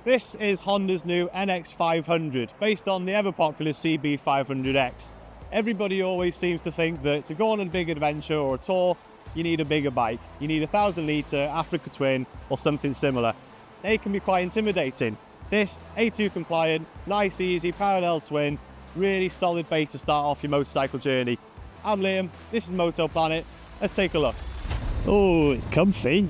This is Honda's new NX500, based on the ever-popular CB500X. Everybody always seems to think that to go on a big adventure or a tour, you need a bigger bike. You need a 1,000-litre Africa Twin or something similar. They can be quite intimidating. This A2 compliant, nice, easy, parallel twin, really solid base to start off your motorcycle journey. I'm Liam, this is Moto Planet. Let's take a look. Oh, it's comfy.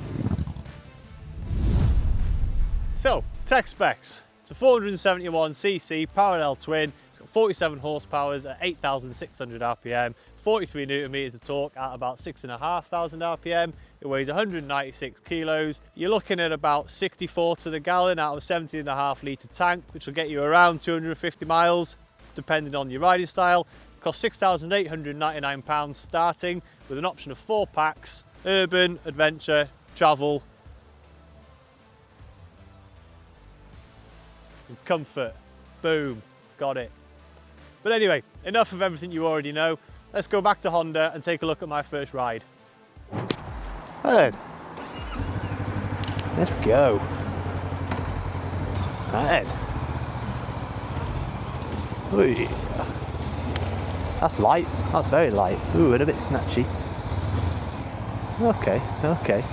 So, tech specs. It's a 471cc parallel twin. It's got 47 horsepower at 8,600 RPM, 43 Newton meters of torque at about 6,500 RPM. It weighs 196 kilos. You're looking at about 64 to the gallon out of a 17.5 litre tank, which will get you around 250 miles, depending on your riding style. It costs £6,899 starting, with an option of 4 packs: urban, adventure, travel, and comfort. Boom, got it. But anyway, enough of everything you already know. Let's go back to Honda and take a look at my first ride. Right then. Let's go. Right then. Ooh. That's light, that's very light. Ooh, and a bit snatchy. Okay, okay.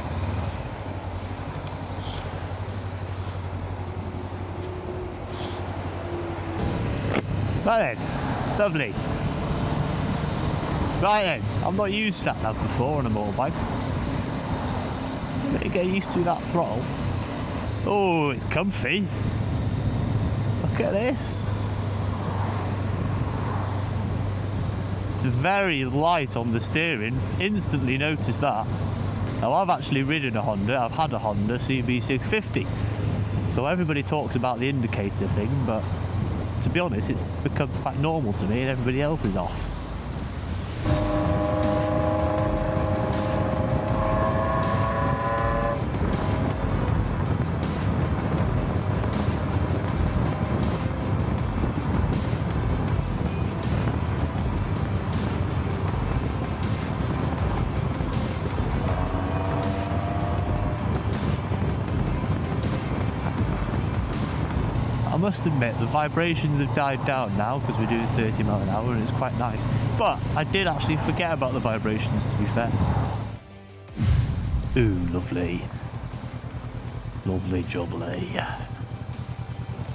Right then, lovely. Right then, I've not used sat nav before on a motorbike. Better get used to that throttle. Oh, it's comfy. Look at this. It's very light on the steering. Instantly noticed that. Now, I've actually ridden a Honda. I've had a Honda CB650. So everybody talks about the indicator thing, but to be honest, it's become quite normal to me and everybody else is off. I must admit, the vibrations have died down now because we're doing 30 miles an hour and it's quite nice. But I did actually forget about the vibrations, to be fair. Ooh, lovely. Lovely jubbly.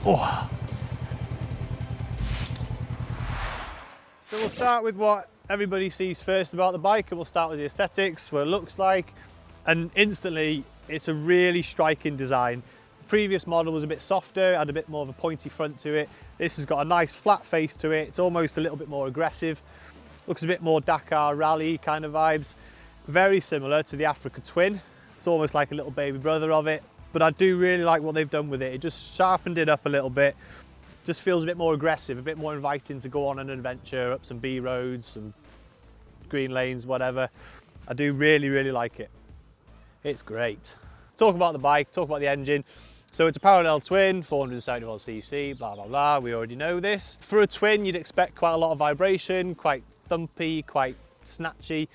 Oh. So we'll start with what everybody sees first about the bike, and we'll start with the aesthetics, what it looks like. And instantly, it's a really striking design. Previous model was a bit softer, had a bit more of a pointy front to it. This has got a nice flat face to it. It's almost a little bit more aggressive. Looks a bit more Dakar rally kind of vibes. Very similar to the Africa Twin. It's almost like a little baby brother of it. But I do really like what they've done with it. It just sharpened it up a little bit. Just feels a bit more aggressive, a bit more inviting to go on an adventure, up some B roads, some green lanes, whatever. I do really, really like it. It's great. Talk about the bike, talk about the engine. So it's a parallel twin, 471cc, blah, blah, blah. We already know this. For a twin, you'd expect quite a lot of vibration, quite thumpy, quite snatchy.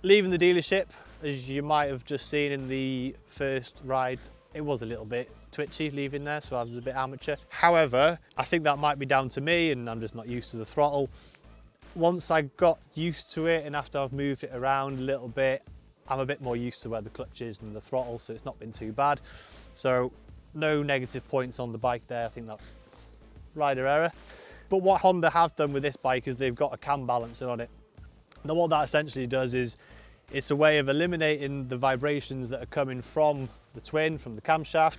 Leaving the dealership, as you might have just seen in the first ride, it was a little bit twitchy leaving there, so I was a bit amateur. However, I think that might be down to me and I'm just not used to the throttle. Once I got used to it and after I've moved it around a little bit, I'm a bit more used to where the clutch is and the throttle, so it's not been too bad. So no negative points on the bike there. I think that's rider error. But what Honda have done with this bike is they've got a cam balancer on it. Now what that essentially does is it's a way of eliminating the vibrations that are coming from the twin, from the camshaft.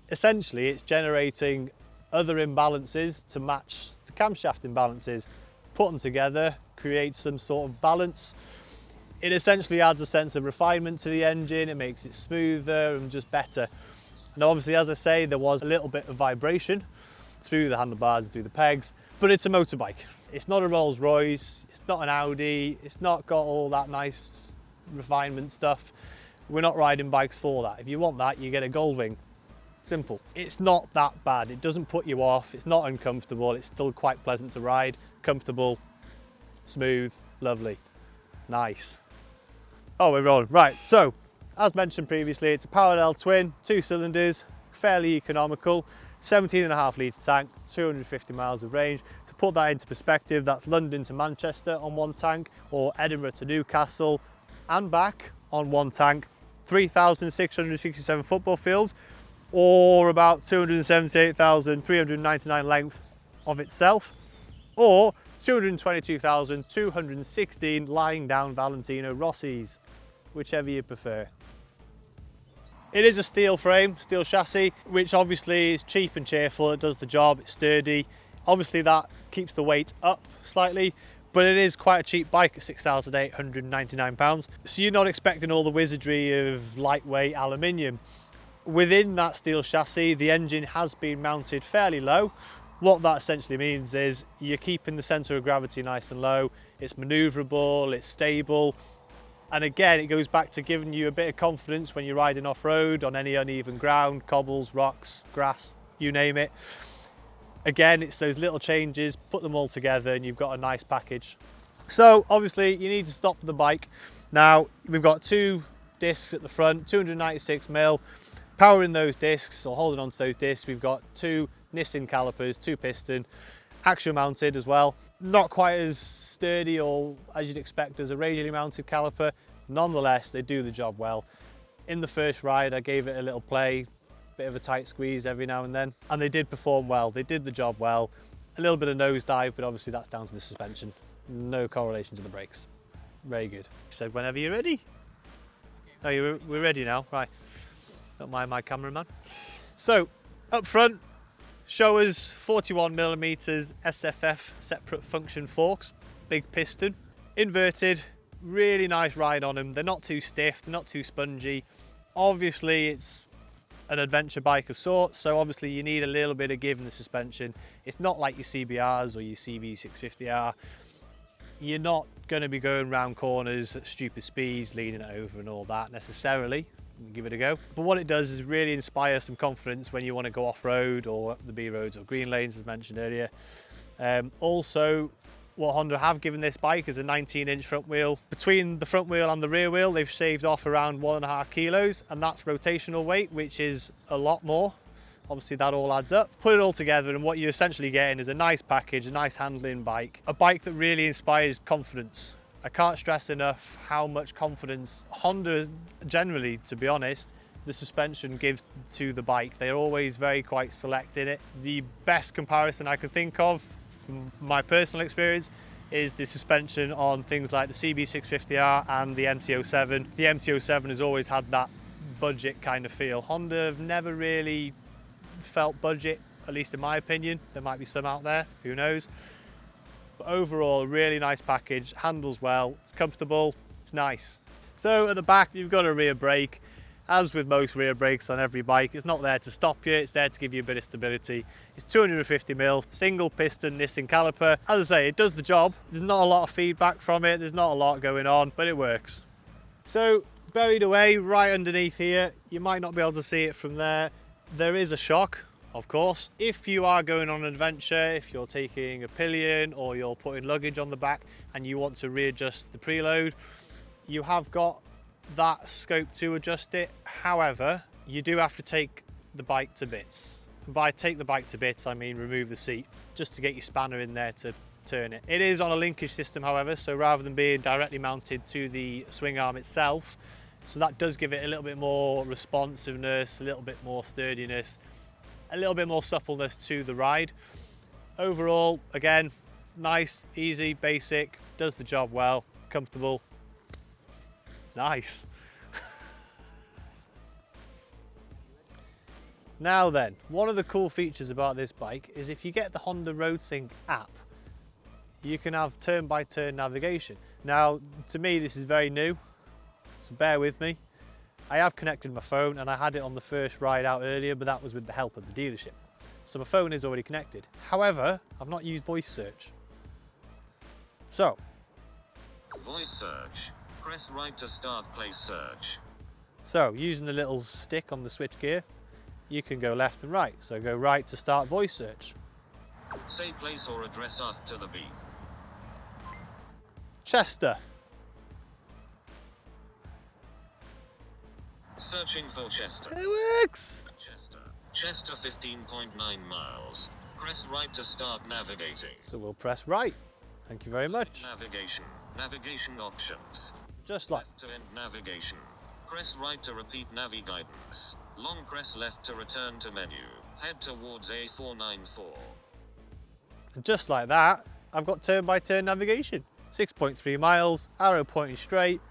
Essentially, it's generating other imbalances to match the camshaft imbalances. Put them together, create some sort of balance. It essentially adds a sense of refinement to the engine. It makes it smoother and just better. Now obviously, as I say, there was a little bit of vibration through the handlebars and through the pegs, but it's a motorbike. It's not a Rolls Royce, it's not an Audi, it's not got all that nice refinement stuff. We're not riding bikes for that. If you want that, you get a Goldwing. Simple. It's not that bad. It doesn't put you off. It's not uncomfortable. It's still quite pleasant to ride. Comfortable, smooth, lovely, nice. Oh, we're rolling. Right, so as mentioned previously, it's a parallel twin, 2 cylinders, fairly economical. 17.5 litre tank, 250 miles of range. To put that into perspective, that's London to Manchester on one tank, or Edinburgh to Newcastle and back on one tank. 3,667 football fields, or about 278,399 lengths of itself, or 222,216 lying down Valentino Rossi's, whichever you prefer. It is a steel frame, steel chassis, which obviously is cheap and cheerful. It does the job, it's sturdy. Obviously that keeps the weight up slightly, but it is quite a cheap bike at £6,899. So you're not expecting all the wizardry of lightweight aluminium. Within that steel chassis, the engine has been mounted fairly low. What that essentially means is you're keeping the centre of gravity nice and low. It's manoeuvrable, it's stable. And again, it goes back to giving you a bit of confidence when you're riding off-road on any uneven ground, cobbles, rocks, grass, you name it. Again, it's those little changes, put them all together and you've got a nice package. So obviously you need to stop the bike. Now, we've got two discs at the front, 296mm. Powering those discs, or holding onto those discs, we've got two Nissin calipers, two piston, axial mounted as well. Not quite as sturdy or as you'd expect as a radially mounted caliper. Nonetheless, they do the job well. In the first ride, I gave it a little play, bit of a tight squeeze every now and then, and they did perform well. They did the job well. A little bit of nosedive, but obviously that's down to the suspension. No correlation to the brakes. Very good. So whenever you're ready. Oh, we're ready now, right. Don't mind my cameraman. So up front, Showa's 41mm SFF separate function forks, big piston, inverted, really nice ride on them. They're not too stiff, they're not too spongy. Obviously it's an adventure bike of sorts, so obviously you need a little bit of give in the suspension. It's not like your CBRs or your CB650R. You're not going to be going round corners at stupid speeds, leaning it over and all that necessarily. Give it a go. But what it does is really inspire some confidence when you want to go off-road or up the B roads or green lanes, as mentioned earlier. Also, what Honda have given this bike is a 19-inch front wheel. Between the front wheel and the rear wheel, they've shaved off around 1.5 kilos, and that's rotational weight, which is a lot more. Obviously that all adds up. Put it all together and what you're essentially getting is a nice package, a nice handling bike, a bike that really inspires confidence. I can't stress enough how much confidence Honda generally, to be honest, the suspension gives to the bike. They're always quite select in it. The best comparison I can think of from my personal experience is the suspension on things like the CB650R and the MT-07. The MT-07 has always had that budget kind of feel. Honda have never really felt budget, at least in my opinion. There might be some out there, who knows. But overall, a really nice package, handles well, it's comfortable, it's nice. So at the back, you've got a rear brake. As with most rear brakes on every bike, it's not there to stop you, it's there to give you a bit of stability. It's 250mm, single piston Nissin caliper. As I say, it does the job. There's not a lot of feedback from it, there's not a lot going on, but it works. So buried away right underneath here, you might not be able to see it from there. There is a shock, of course. If you are going on an adventure, if you're taking a pillion or you're putting luggage on the back and you want to readjust the preload, you have got that scope to adjust it. However, you do have to take the bike to bits. And by take the bike to bits, I mean remove the seat, just to get your spanner in there to turn it. It is on a linkage system, however, so rather than being directly mounted to the swing arm itself, so that does give it a little bit more responsiveness, a little bit more sturdiness, a little bit more suppleness to the ride. Overall, again, nice, easy, basic, does the job well, comfortable, nice. Now then, one of the cool features about this bike is if you get the Honda RoadSync app, you can have turn-by-turn navigation. Now, to me, this is very new, so bear with me. I have connected my phone and I had it on the first ride out earlier, but that was with the help of the dealership. So my phone is already connected. However, I've not used voice search. So. Voice search. Press right to start place search. So, using the little stick on the switch gear, you can go left and right. So go right to start voice search. Say place or address after the beep. Chester. Searching for Chester. It works. Chester. Chester 15.9 miles. Press right to start navigating. So we'll press right. Thank you very much. Navigation. Navigation options. Just like. Left to end navigation. Press right to repeat navi guidance. Long press left to return to menu. Head towards A494. And just like that, I've got turn-by-turn navigation. 6.3 miles, arrow pointing straight.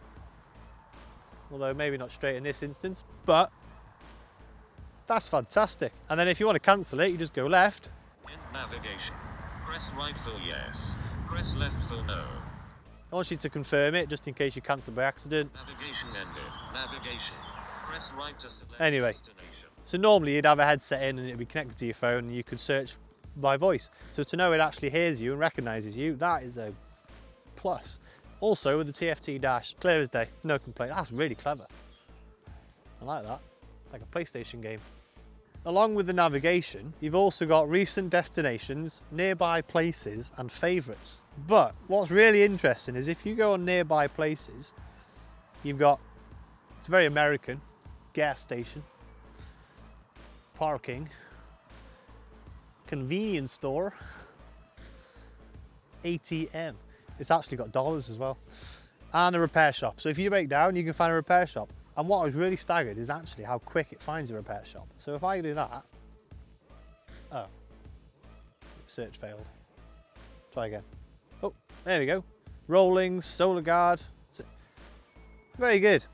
Although maybe not straight in this instance, but that's fantastic. And then if you want to cancel it, you just go left. End navigation. Press right for yes. Press left for no. I want you to confirm it, just in case you cancel by accident. Navigation ended. Navigation. Press right to select Anyway, destination. so normally you'd have a headset in and it'd be connected to your phone and you could search by voice. So to know it actually hears you and recognises you, that is a plus. Also with the TFT dash, clear as day, no complaint. That's really clever. I like that. Like a PlayStation game. Along with the navigation, you've also got recent destinations, nearby places and favourites. But what's really interesting is if you go on nearby places, you've got, it's very American, gas station, parking, convenience store, ATM. It's actually got dollars as well. And a repair shop. So if you break down, you can find a repair shop. And what I was really staggered is actually how quick it finds a repair shop. So if I do that, oh, search failed. Try again. Oh, there we go. Rollings, solar guard. Very good.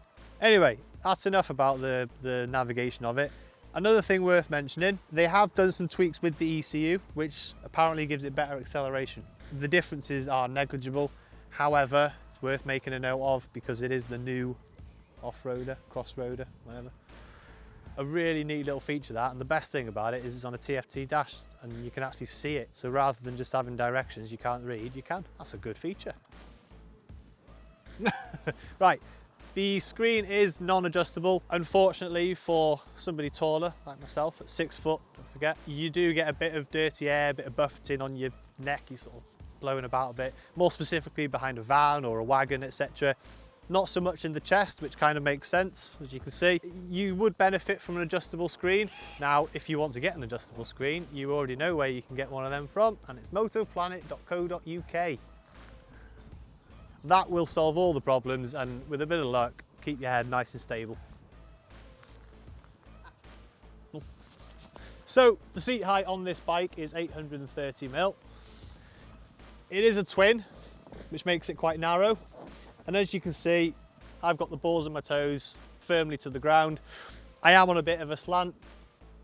Anyway, that's enough about the navigation of it. Another thing worth mentioning, they have done some tweaks with the ECU, which apparently gives it better acceleration. The differences are negligible. However, it's worth making a note of because it is the new off-roader, cross-roader, whatever. A really neat little feature that, and the best thing about it is it's on a TFT dash and you can actually see it. So rather than just having directions you can't read, you can. That's a good feature. Right, the screen is non-adjustable. Unfortunately for somebody taller like myself at 6 foot, don't forget, you do get a bit of dirty air, a bit of buffeting on your neck, you sort of blowing about a bit, more specifically behind a van or a wagon, etc. Not so much in the chest, which kind of makes sense, as you can see. You would benefit from an adjustable screen. Now, if you want to get an adjustable screen, you already know where you can get one of them from, and it's motoplanet.co.uk. That will solve all the problems, and with a bit of luck, keep your head nice and stable. So, the seat height on this bike is 830mm. It is a twin, which makes it quite narrow. And as you can see, I've got the balls of my toes firmly to the ground. I am on a bit of a slant,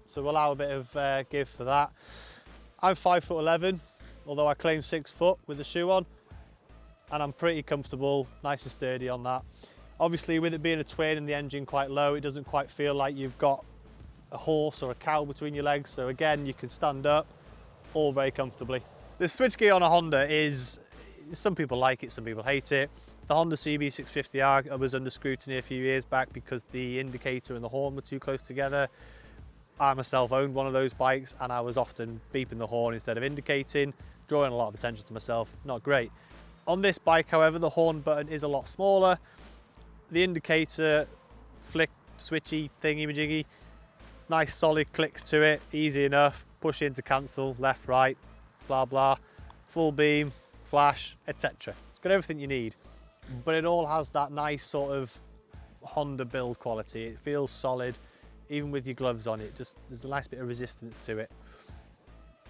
so we'll allow a bit of give for that. I'm 5'11", although I claim 6 foot with the shoe on, and I'm pretty comfortable, nice and sturdy on that. Obviously, with it being a twin and the engine quite low, it doesn't quite feel like you've got a horse or a cow between your legs. So again, you can stand up all very comfortably. The switchgear on a Honda is, some people like it, some people hate it. The Honda CB650R was under scrutiny a few years back because the indicator and the horn were too close together. I myself owned one of those bikes and I was often beeping the horn instead of indicating, drawing a lot of attention to myself, not great. On this bike, however, the horn button is a lot smaller. The indicator, flick, switchy, thingy-majiggy, nice solid clicks to it, easy enough, push in to cancel, left, right, blah, blah, full beam, flash, etc. It's got everything you need, but it all has that nice sort of Honda build quality. It feels solid, even with your gloves on it, just there's a nice bit of resistance to it.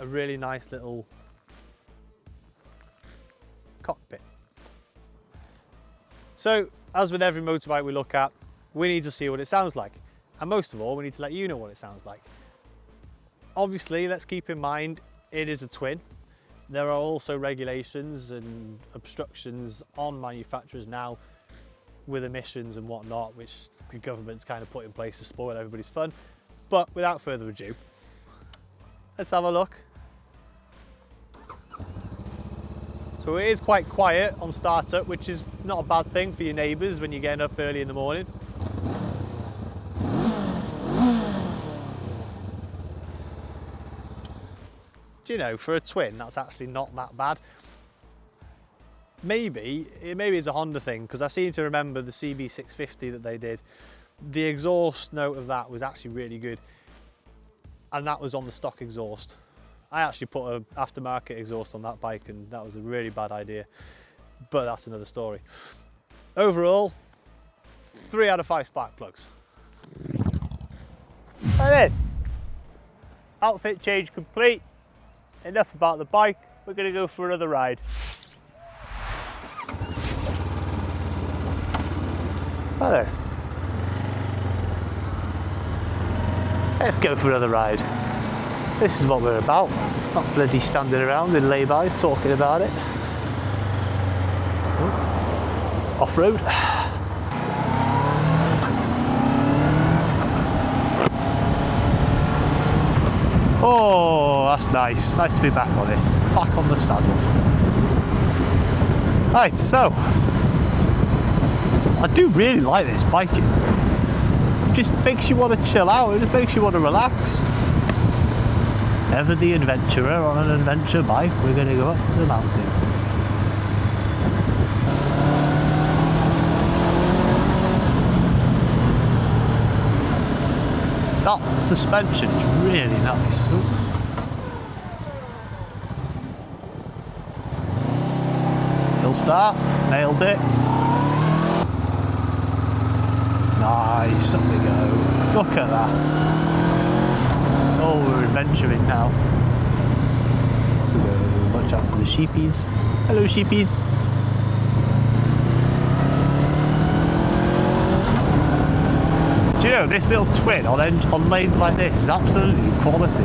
A really nice little cockpit. So, as with every motorbike we look at, we need to see what it sounds like. And most of all, we need to let you know what it sounds like. Obviously, let's keep in mind, it is a twin. There are also regulations and obstructions on manufacturers now with emissions and whatnot, which the government's kind of put in place to spoil everybody's fun. But without further ado, let's have a look. So it is quite quiet on startup, which is not a bad thing for your neighbours when you're getting up early in the morning. Do you know, for a twin, that's actually not that bad. Maybe it's a Honda thing, because I seem to remember the CB650 that they did. The exhaust note of that was actually really good. and that was on the stock exhaust. I actually put an aftermarket exhaust on that bike, and that was a really bad idea, but that's another story. Overall, 3 out of 5 spark plugs. And then, outfit change complete. Enough about the bike, we're going to go for another ride. Hi there. Let's go for another ride. This is what we're about. Not bloody standing around in laybys talking about it. Off-road. Oh, that's nice. Nice to be back on it. Back on the saddle. Right, so I do really like this biking. It just makes you want to chill out. It just makes you want to relax. Ever the adventurer on an adventure bike, we're going to go up the mountain. That suspension is really nice. Ooh. Hill start, nailed it. Nice, up we go. Look at that. Oh, we're adventuring now. Watch out for the sheepies. Hello, sheepies. Do you know, this little twin on lanes like this is absolutely quality.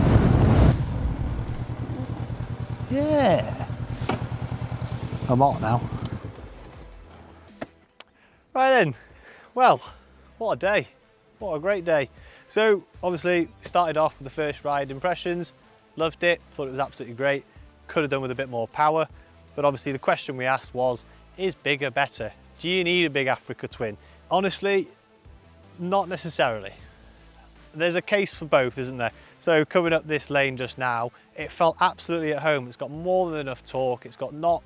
Yeah. I'm hot now. Right then, well, what a day. What a great day. So obviously started off with the first ride impressions, loved it, thought it was absolutely great. Could have done with a bit more power, but obviously the question we asked was, is bigger better? Do you need a big Africa twin? Honestly, not necessarily. There's a case for both, isn't there? So coming up this lane just now, it felt absolutely at home. It's got more than enough torque. It's not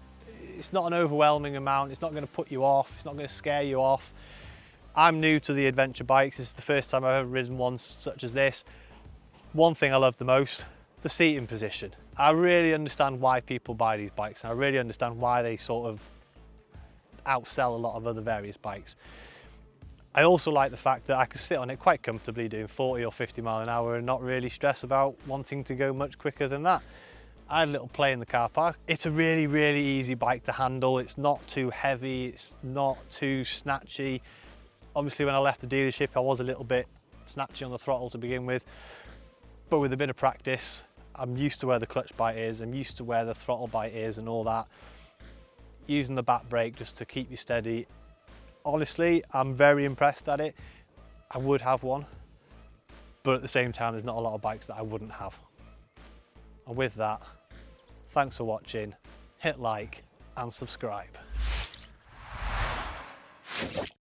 an overwhelming amount. It's not going to put you off. It's not going to scare you off. I'm new to the adventure bikes. This is the first time I've ever ridden one such as this. One thing I love the most, the seating position. I really understand why people buy these bikes, and I really understand why they sort of outsell a lot of other various bikes. I also like the fact that I could sit on it quite comfortably doing 40 or 50 mile an hour and not really stress about wanting to go much quicker than that. I had a little play in the car park. It's a really, really easy bike to handle. It's not too heavy, it's not too snatchy. Obviously when I left the dealership I was a little bit snatchy on the throttle to begin with, but with a bit of practice I'm used to where the clutch bite is, I'm used to where the throttle bite is and all that. Using the back brake just to keep you steady. Honestly, I'm very impressed at it. I would have one, but at the same time there's not a lot of bikes that I wouldn't have. And with that, thanks for watching, hit like and subscribe.